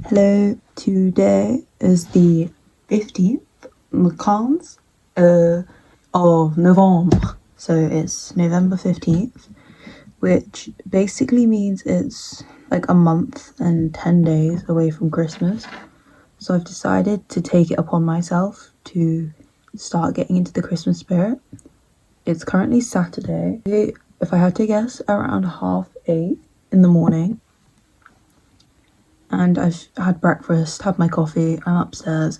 Hello, today is the 15th of November. So it's November 15th, which basically means it's like a month and 10 days away from Christmas. So I've decided to take it upon myself to start getting into the Christmas spirit. It's currently Saturday. If I had to guess, around 8:30 in the morning. And I've had breakfast, had my coffee, I'm upstairs.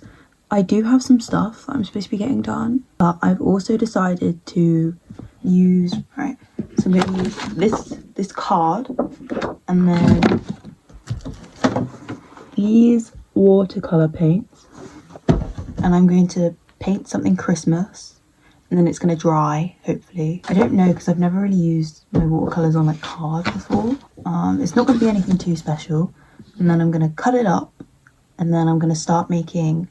I do have some stuff that I'm supposed to be getting done, but I've also decided to use, right, so I'm going to use this card, and then these watercolour paints, and I'm going to paint something Christmas, and then it's going to dry, hopefully. I don't know, because I've never really used my watercolours on like card before. It's not going to be anything too special. And then I'm going to cut it up, and then I'm going to start making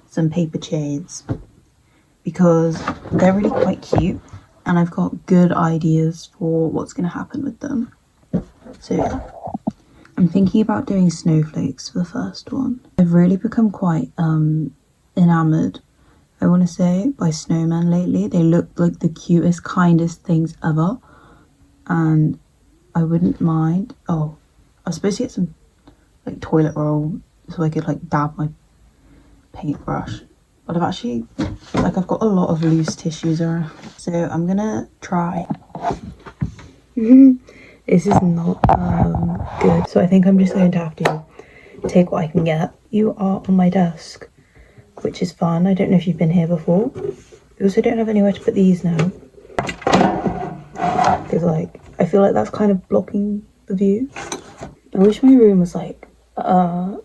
some paper chains because they're really quite cute and I've got good ideas for what's going to happen with them. So yeah, I'm thinking about doing snowflakes for the first one. I've really become quite enamoured, I want to say, by snowmen lately. They look like the cutest, kindest things ever, and I wouldn't mind. Oh, I was supposed to get some like toilet roll so I could like dab my paintbrush, but I've actually I've got a lot of loose tissues around, so I'm gonna try. This is not good, so I think I'm just going to have to take what I can get. You are on my desk, which is fun. I don't know if you've been here before. We also don't have anywhere to put these now because like I feel like that's kind of blocking the view. I wish my room was like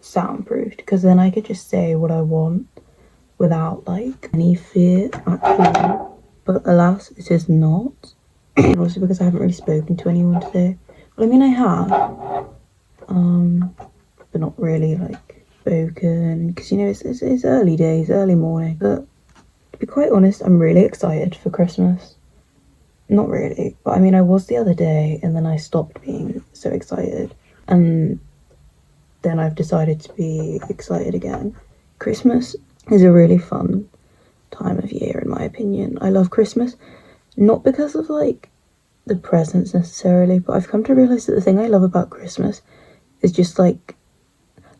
soundproofed, because then I could just say what I want without like any fear at all, but alas it is not. And also because I haven't really spoken to anyone today. Well, I mean I have, but not really like spoken, because you know it's early days, early morning. But to be quite honest, I'm really excited for Christmas. Not really, but I mean I was the other day, and then I stopped being so excited, and then I've decided to be excited again. Christmas is a really fun time of year in my opinion. I love Christmas, not because of like the presents necessarily, but I've come to realise that the thing I love about Christmas is just like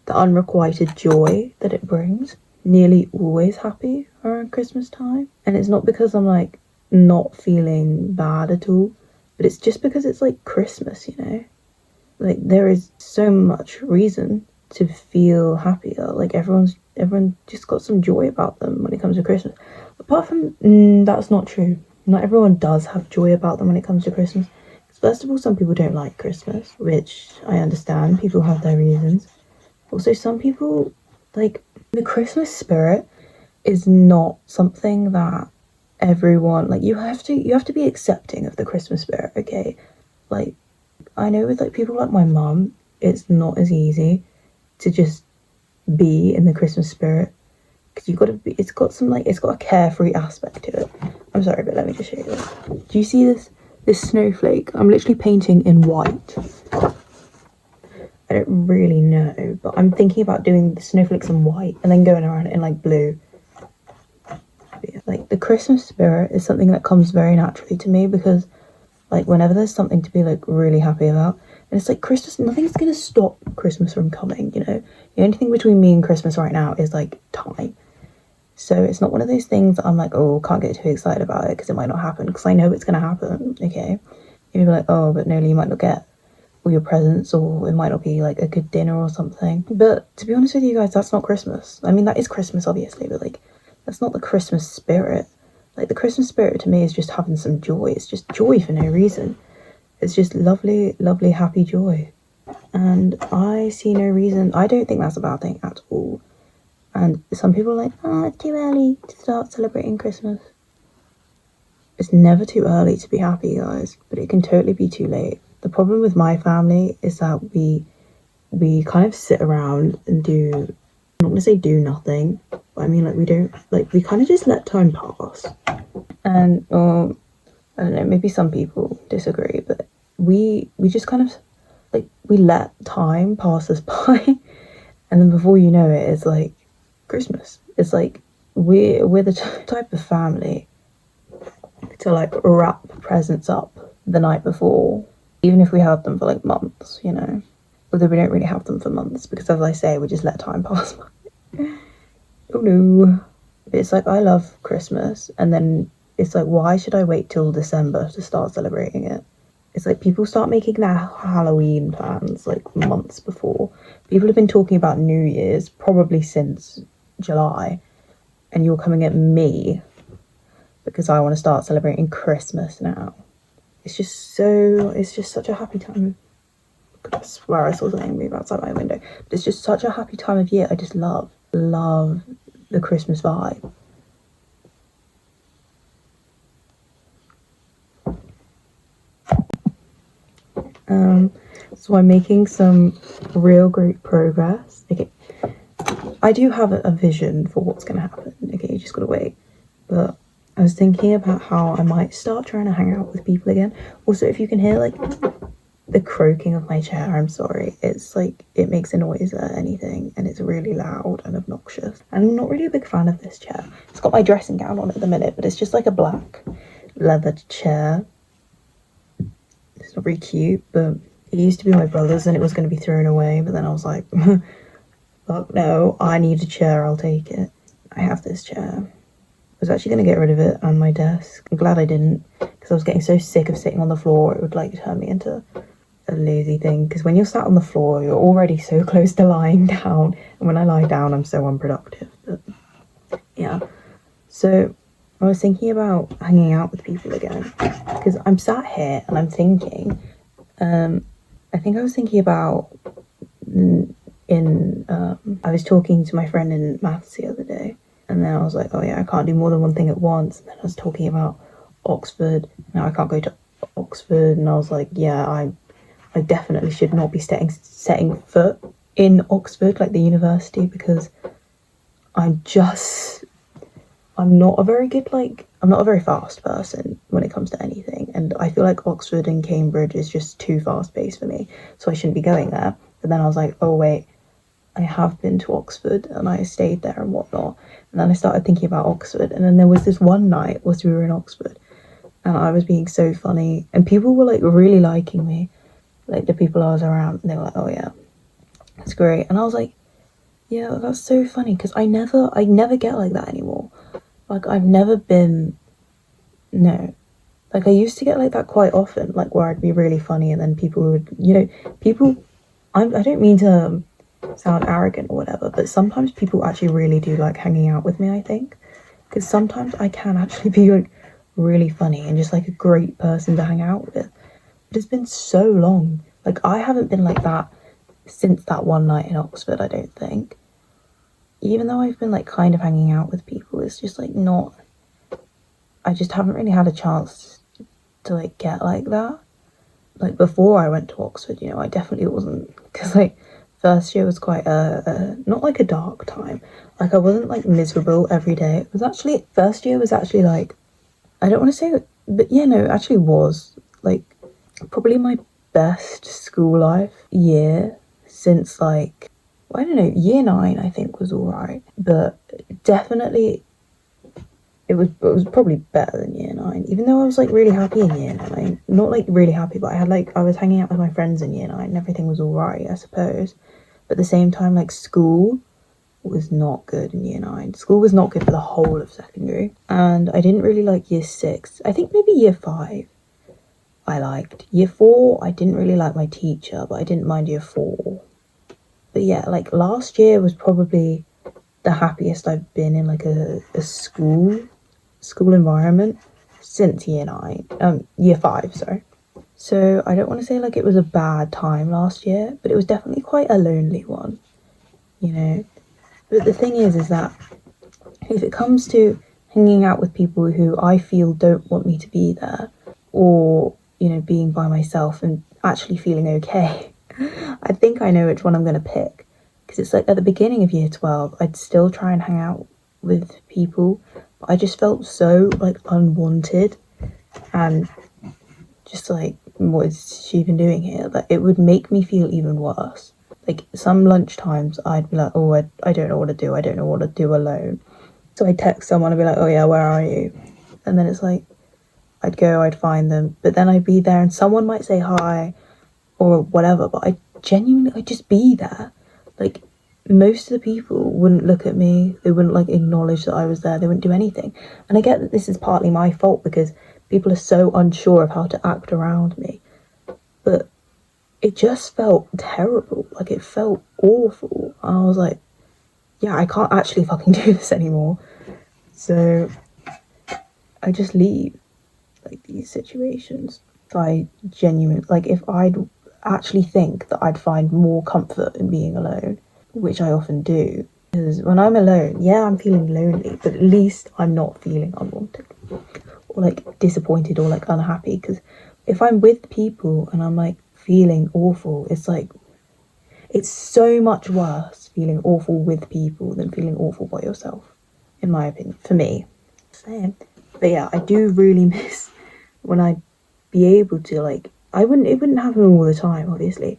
the unrequited joy that it brings. Nearly always happy around Christmas time, and it's not because I'm like not feeling bad at all, but it's just because it's like Christmas, you know? Like there is so much reason to feel happier. Like everyone just got some joy about them when it comes to Christmas. Apart from that's not true. Not everyone does have joy about them when it comes to Christmas. First of all, some people don't like Christmas, which I understand. People have their reasons. Also, some people, like, the Christmas spirit is not something that everyone, like, you have to be accepting of the Christmas spirit, okay? Like, I know with like people like my mum, it's not as easy to just be in the Christmas spirit, because you've got to be, it's got a carefree aspect to it. I'm sorry, but let me just show you this. Do you see this snowflake? I'm literally painting in white. I don't really know, but I'm thinking about doing the snowflakes in white and then going around it in like blue. Like the Christmas spirit is something that comes very naturally to me, because like whenever there's something to be like really happy about, and it's like Christmas, nothing's gonna stop Christmas from coming, you know? The only thing between me and Christmas right now is like time. So it's not one of those things that I'm like, oh, can't get too excited about it because it might not happen, because I know it's gonna happen, okay? You'll be like, oh, but no, you might not get all your presents, or it might not be like a good dinner or something. But to be honest with you guys, that's not Christmas. I mean, that is Christmas obviously, but like that's not the Christmas spirit. Like the Christmas spirit to me is just having some joy. It's just joy for no reason. It's just lovely, lovely, happy joy. And I see no reason. I don't think that's a bad thing at all. And some people are like, oh, it's too early to start celebrating Christmas. It's never too early to be happy, guys, but it can totally be too late. The problem with my family is that we kind of sit around and do, I'm not gonna say do nothing, but I mean like we don't, like we kind of just let time pass. And I don't know, maybe some people disagree, but we just kind of like we let time pass us by, And then before you know it, it's like Christmas. It's like we're the type of family to like wrap presents up the night before, even if we have them for like months, you know. Although we don't really have them for months because, as I say, we just let time pass by. Oh no. It's like I love Christmas, and then it's like, why should I wait till December to start celebrating it? It's like people start making their Halloween plans like months before. People have been talking about New Year's probably since July, and you're coming at me because I want to start celebrating Christmas now. It's just such a happy time. I swear I saw something move outside my window. But it's just such a happy time of year. I just love the Christmas vibe. So I'm making some real great progress. Okay, I do have a vision for what's going to happen. Okay, you just gotta wait. But I was thinking about how I might start trying to hang out with people again. Also, if you can hear like the croaking of my chair, I'm sorry. It's like it makes a noise at anything, and it's really loud and obnoxious. And I'm not really a big fan of this chair. It's got my dressing gown on at the minute, but it's just like a black leather chair. It's not very cute, but it used to be my brother's and it was going to be thrown away, but then I was like, fuck no, I need a chair, I'll take it. I have this chair. I was actually going to get rid of it and my desk. I'm glad I didn't, because I was getting so sick of sitting on the floor, it would like turn me into a lazy thing. Because when you're sat on the floor, you're already so close to lying down, and when I lie down, I'm so unproductive. But yeah, so I was thinking about hanging out with people again, because I'm sat here and I'm thinking, I think I was thinking about I was talking to my friend in maths the other day, and then I was like, oh yeah, I can't do more than one thing at once. And then I was talking about Oxford. Now I can't go to Oxford, and I was like, yeah, I definitely should not be setting foot in Oxford, like the university, because I'm not a very good, I'm not a very fast person when it comes to anything, and I feel like Oxford and Cambridge is just too fast paced for me, so I shouldn't be going there. But then I was like, oh wait, I have been to Oxford and I stayed there and whatnot. And then I started thinking about Oxford, and then there was this one night whilst we were in Oxford, and I was being so funny, and people were like really liking me, like the people I was around, and they were like, oh yeah, that's great. And I was like, yeah, that's so funny, because I never get like that anymore. Like, I've never been, no. Like, I used to get like that quite often, like, where I'd be really funny, and then people would, I don't mean to sound arrogant or whatever, but sometimes people actually really do like hanging out with me, I think. Because sometimes I can actually be like really funny and just like a great person to hang out with. But it's been so long. Like, I haven't been like that since that one night in Oxford, I don't think. Even though I've been like kind of hanging out with people, it's just like not, I just haven't really had a chance to like get like that. Like before I went to Oxford, I definitely wasn't, because like first year was quite not like a dark time. Like, I wasn't like miserable every day. It was actually, first year was actually like, I don't want to say, but yeah, no, it actually was like probably my best school life year since like, I don't know, year 9 I think was alright, but definitely it was probably better than year 9, even though I was like really happy in year 9. Not like really happy, but I was hanging out with my friends in year 9 and everything was alright, I suppose. But at the same time, like, school was not good in year 9. School was not good for the whole of secondary, and I didn't really like year 6. I think maybe year 5 I liked. Year 4 I didn't really like my teacher, but I didn't mind year 4. But yeah, like last year was probably the happiest I've been in like a school environment since year 5, sorry. So I don't want to say like it was a bad time last year, but it was definitely quite a lonely one, But the thing is that if it comes to hanging out with people who I feel don't want me to be there, or, being by myself and actually feeling okay, I think I know which one I'm going to pick. Because it's like at the beginning of year 12, I'd still try and hang out with people, but I just felt so like unwanted and just like, what is she even doing here? That it would make me feel even worse. Like some lunchtimes I'd be like, oh, I don't know what to do. I don't know what to do alone. So I'd text someone and be like, oh yeah, where are you? And then it's like, I'd find them. But then I'd be there and someone might say hi or whatever, but I'd just be there. Like most of the people wouldn't look at me. They wouldn't like acknowledge that I was there. They wouldn't do anything. And I get that this is partly my fault because people are so unsure of how to act around me. But it just felt terrible. Like it felt awful. And I was like, yeah, I can't actually fucking do this anymore. So I just leave like these situations. I genuinely, like if I'd actually think that I'd find more comfort in being alone, which I often do, because when I'm alone, yeah, I'm feeling lonely, but at least I'm not feeling unwanted or like disappointed or like unhappy. Because if I'm with people and I'm like feeling awful, it's like it's so much worse feeling awful with people than feeling awful by yourself, in my opinion, for me. Same. But yeah, I do really miss when I'd be able to like, it wouldn't happen all the time, obviously,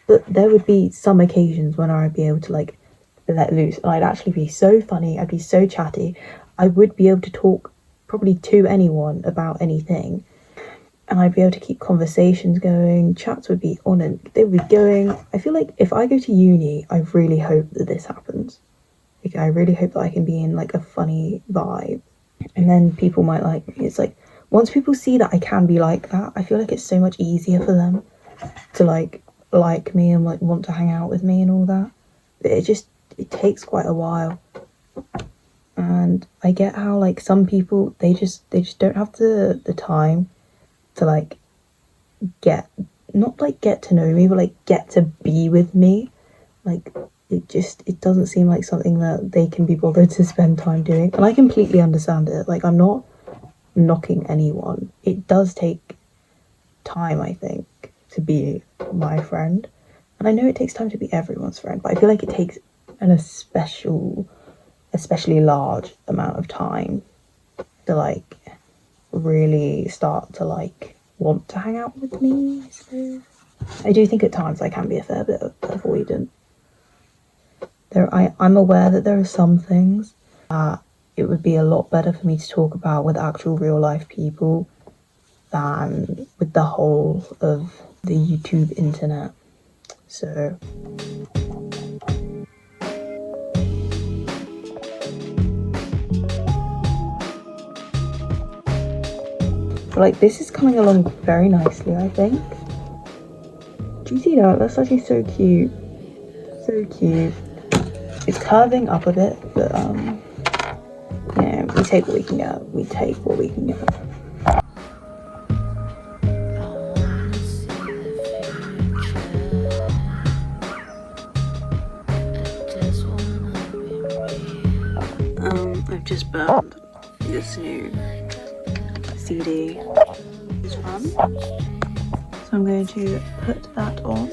but there would be some occasions when I'd be able to like let loose and I'd actually be so funny, I'd be so chatty, I would be able to talk probably to anyone about anything, and I'd be able to keep conversations going, chats would be on and they would be going. I feel like if I go to uni, I really hope that this happens. Like I really hope that I can be in like a funny vibe and then people might like me. It's like once people see that I can be like that, I feel like it's so much easier for them to like me and like want to hang out with me and all that. But it takes quite a while. And I get how like some people they just don't have the time to like get to know me, but like get to be with me. Like it doesn't seem like something that they can be bothered to spend time doing. And I completely understand it. Like I'm not knocking anyone. It does take time, I think, to be my friend. And I know it takes time to be everyone's friend, but I feel like it takes an especially large amount of time to like really start to like want to hang out with me. So I do think at times I can be a fair bit avoidant. I'm aware that there are some things that it would be a lot better for me to talk about with actual real life people than with the whole of the YouTube internet. So but like this is coming along very nicely, I think. Do you see that? That's actually so cute. So cute. It's curving up a bit, but yeah, we take what we can get. We take what we can get. I've just burned this new CD. It's fun. So I'm going to put that on.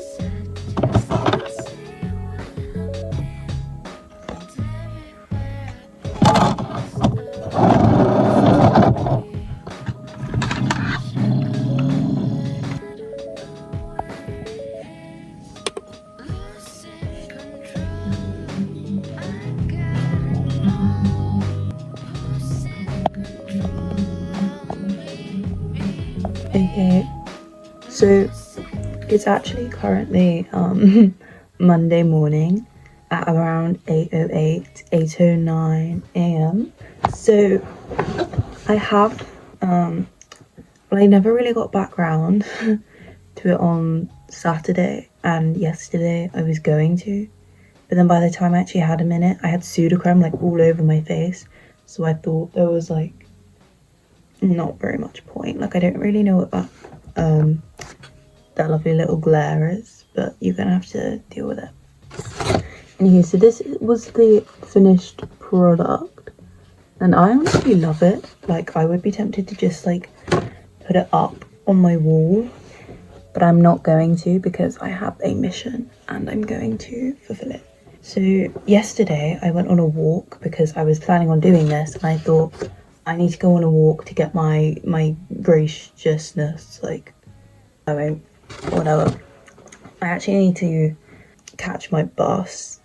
Okay, so it's actually currently Monday morning at around 8:08, 8:09 a.m. So I have well, I never really got back round to it on Saturday, and yesterday I was going to, but then by the time I actually had a minute, I had pseudocreme like all over my face, so I thought there was like not very much point. Like I don't really know what that lovely little glare is, but you're gonna have to deal with it. Anyway, so this was the finished product, and I honestly love it. Like I would be tempted to just like put it up on my wall, but I'm not going to because I have a mission and I'm going to fulfill it. So yesterday I went on a walk because I was planning on doing this, and I thought I need to go on a walk to get my graciousness like going, whatever. I actually need to catch my bus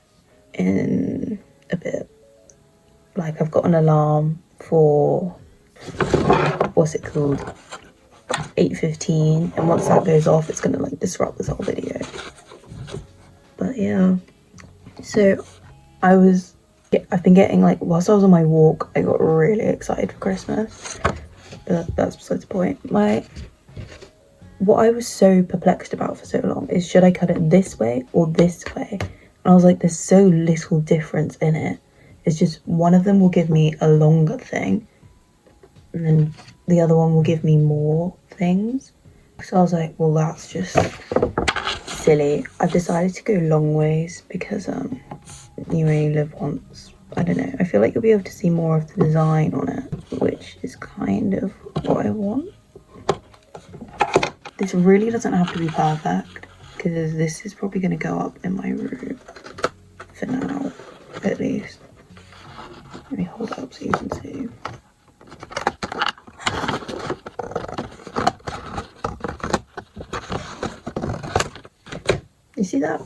in a bit. Like, I've got an alarm for, what's it called, 8:15, and once that goes off, it's gonna like disrupt this whole video. But yeah, so I've been getting, like, whilst I was on my walk, I got really excited for Christmas, but that's besides the point. What I was so perplexed about for so long is, should I cut it this way or this way? And I was like, there's so little difference in it. It's just one of them will give me a longer thing, and then the other one will give me more things. So I was like, well, that's just silly. I've decided to go long ways because you only live once. I don't know, I feel like you'll be able to see more of the design on it, which is kind of what I want. This really doesn't have to be perfect, because this is probably going to go up in my room for now, at least. Let me hold it up so you can see. You see that?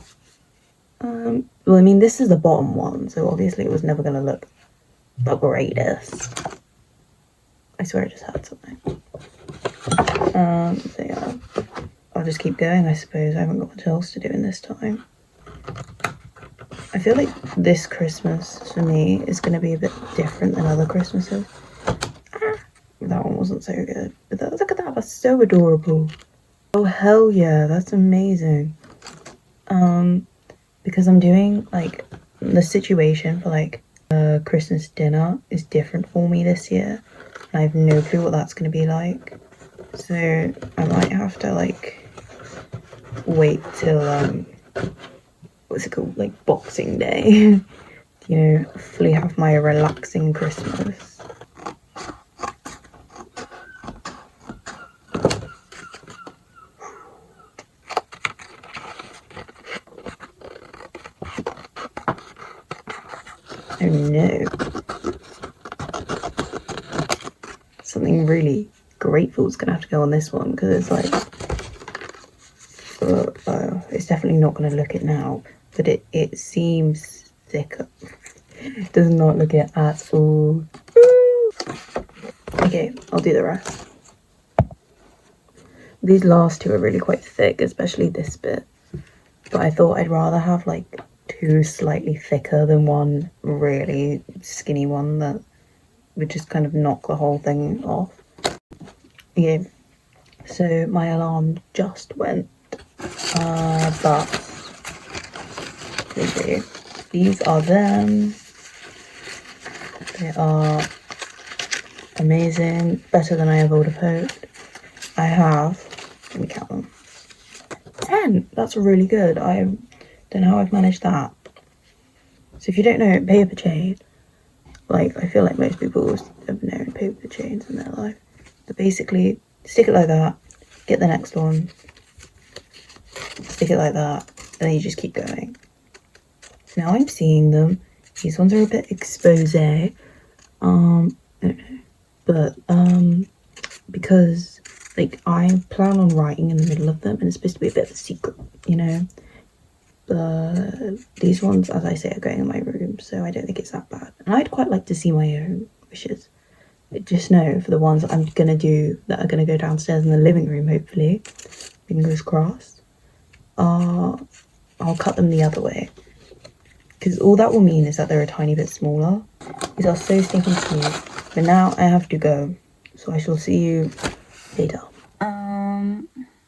Well, I mean, this is the bottom one, so obviously it was never going to look the greatest. I swear I just heard something. So yeah, I'll just keep going, I suppose. I haven't got much else to do in this time. I feel like this Christmas, for me, is going to be a bit different than other Christmases. That one wasn't so good. But look at that, that's so adorable. Oh, hell yeah, that's amazing. Because I'm doing, like, the situation for, like, Christmas dinner is different for me this year. And I have no clue what that's going to be like. So I might have to, like, wait till, what's it called, like, Boxing Day. You know, fully have my relaxing Christmas. Oh no. Something really grateful is gonna have to go on this one, because it's like, it's definitely not gonna look it now, but it seems thicker. It does not look it at all. Okay, I'll do the rest. These last two are really quite thick, especially this bit, but I thought I'd rather have like two slightly thicker than one really skinny one that would just kind of knock the whole thing off. Okay, so my alarm just went, but these are them. They are amazing, better than I ever would have hoped. I have, let me count them, 10. That's really good. I don't know how I've managed that. So if you don't know paper chain, like, I feel like most people have known paper chains in their life, but basically stick it like that, get the next one, stick it like that, and then you just keep going. Now I'm seeing them. These ones are a bit expose. I don't know, but because, like, I plan on writing in the middle of them, and it's supposed to be a bit of a secret, you know. But these ones, as I say, are going in my room, so I don't think it's that bad. And I'd quite like to see my own wishes. But just know, for the ones that I'm gonna do that are gonna go downstairs in the living room, hopefully, fingers crossed, I'll cut them the other way. Because all that will mean is that they're a tiny bit smaller. These are so stinking cute. But now I have to go, so I shall see you later.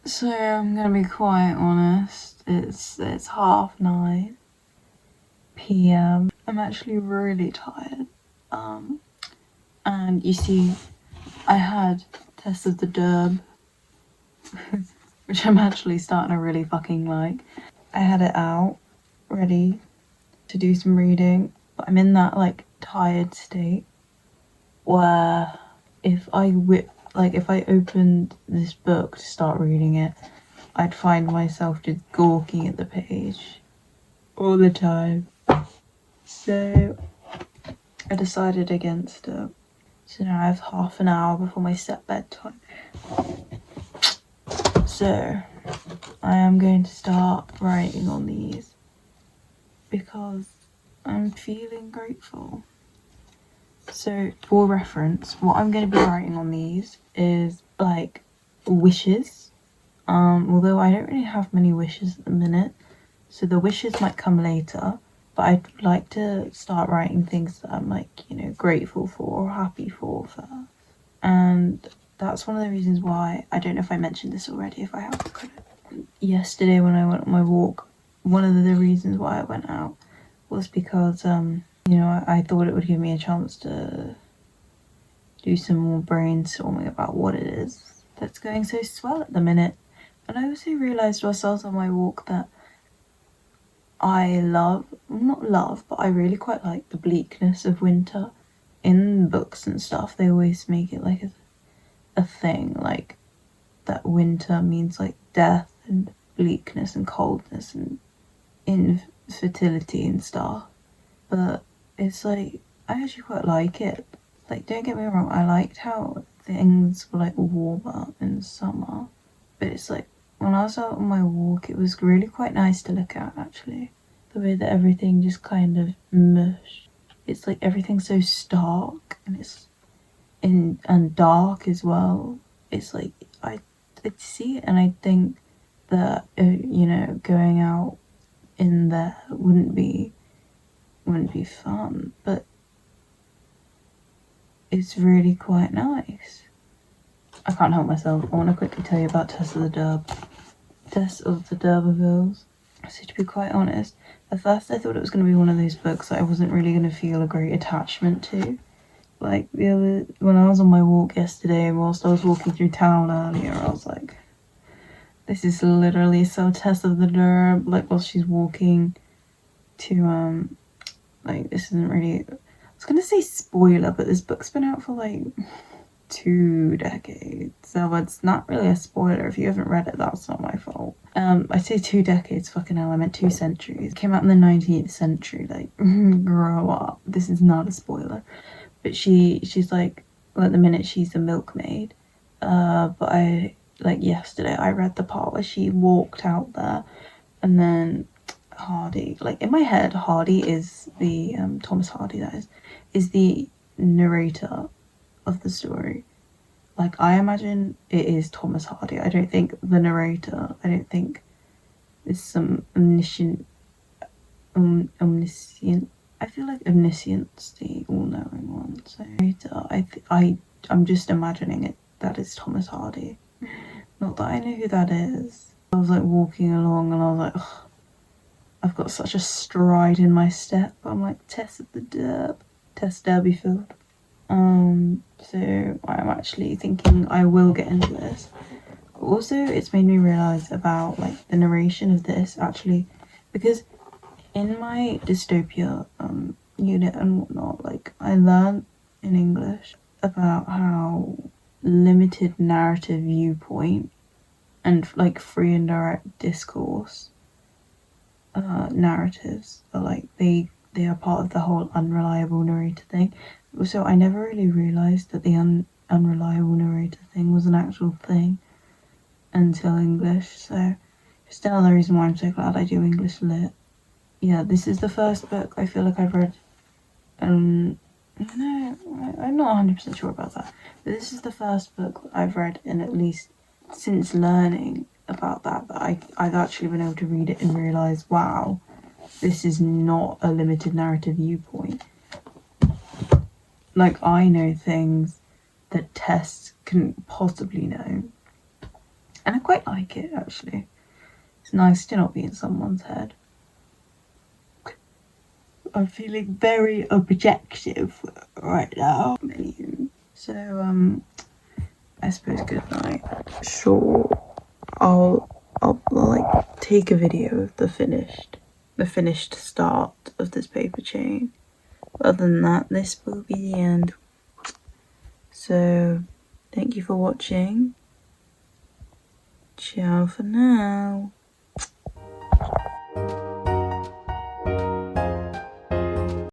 So I'm gonna be quite honest. It's 9:30 p.m. I'm actually really tired. And you see, I had Test of the Derb, which I'm actually starting to really fucking like. I had it out, ready to do some reading, but I'm in that, like, tired state where if I opened this book to start reading it, I'd find myself just gawking at the page all the time. So I decided against it. So now I have half an hour before my set bedtime. So I am going to start writing on these. because I'm feeling grateful. So, for reference, what I'm going to be writing on these is like wishes. Although I don't really have many wishes at the minute, so the wishes might come later. But I'd like to start writing things that I'm like, you know, grateful for or happy for first. And that's one of the reasons why, I don't know if I mentioned this already, if I have. Yesterday when I went on my walk, one of the reasons why I went out was because, you know, I thought it would give me a chance to do some more brainstorming about what it is that's going so swell at the minute. And I also realised whilst I was on my walk that I not love, but I really quite like the bleakness of winter. In books and stuff, they always make it like a thing, like that winter means like death and bleakness and coldness and infertility and stuff. But it's like, I actually quite like it. Like, don't get me wrong, I liked how things were like warmer in summer. But it's like, when I was out on my walk, it was really quite nice to look at, actually. The way that everything just kind of mushed. It's like everything's so stark and it's and dark as well. It's like, I see it and I think that, you know, going out in there wouldn't be fun, but it's really quite nice. I can't help myself. I want to quickly tell you about Tess of the D'Urbervilles. So to be quite honest, at first I thought it was going to be one of those books that I wasn't really going to feel a great attachment to. Like when I was on my walk yesterday, whilst I was walking through town earlier, I was like, this is literally so Tess of the D'Urbervilles, like while she's walking to, like this isn't really, I was going to say spoiler, but this book's been out for like 2 decades, so it's not really a spoiler. If you haven't read it, that's not my fault. I say 2 decades, fucking hell, I meant 2 centuries. It came out in the 19th century, like, grow up. This is not a spoiler. But she's like, well, at the minute she's a milkmaid. But like yesterday I read the part where she walked out there and then Hardy, like in my head, Hardy is the, Thomas Hardy that is the narrator of the story. Like, I imagine it is Thomas Hardy. I don't think the narrator, I don't think there's some omniscient, I feel like omniscient's the all-knowing one. So I'm just imagining it, that is Thomas Hardy. Not that I know who that is. I was like walking along and I was like, ugh, I've got such a stride in my step. I'm like, Tess of the Tess D'Urberville. So I'm actually thinking I will get into this. But also, it's made me realise about like the narration of this actually, because in my dystopia unit and whatnot, like I learned in English about how limited narrative viewpoint and like free and direct discourse narratives are like they are part of the whole unreliable narrator thing. So I never really realised that the unreliable narrator thing was an actual thing until English. So just another reason why I'm so glad I do English lit. Yeah, this is the first book I feel like I've read. No, I'm not 100% sure about that. But this is the first book I've read in at least since learning about that I've actually been able to read it and realise, wow, this is not a limited narrative viewpoint. Like, I know things that Tess couldn't possibly know. And I quite like it, actually. It's nice to not be in someone's head. I'm feeling very objective right now. So, I suppose good night. Sure, I'll like take a video of the finished start of this paper chain. Other than that, this will be the end. So, thank you for watching. Ciao for now.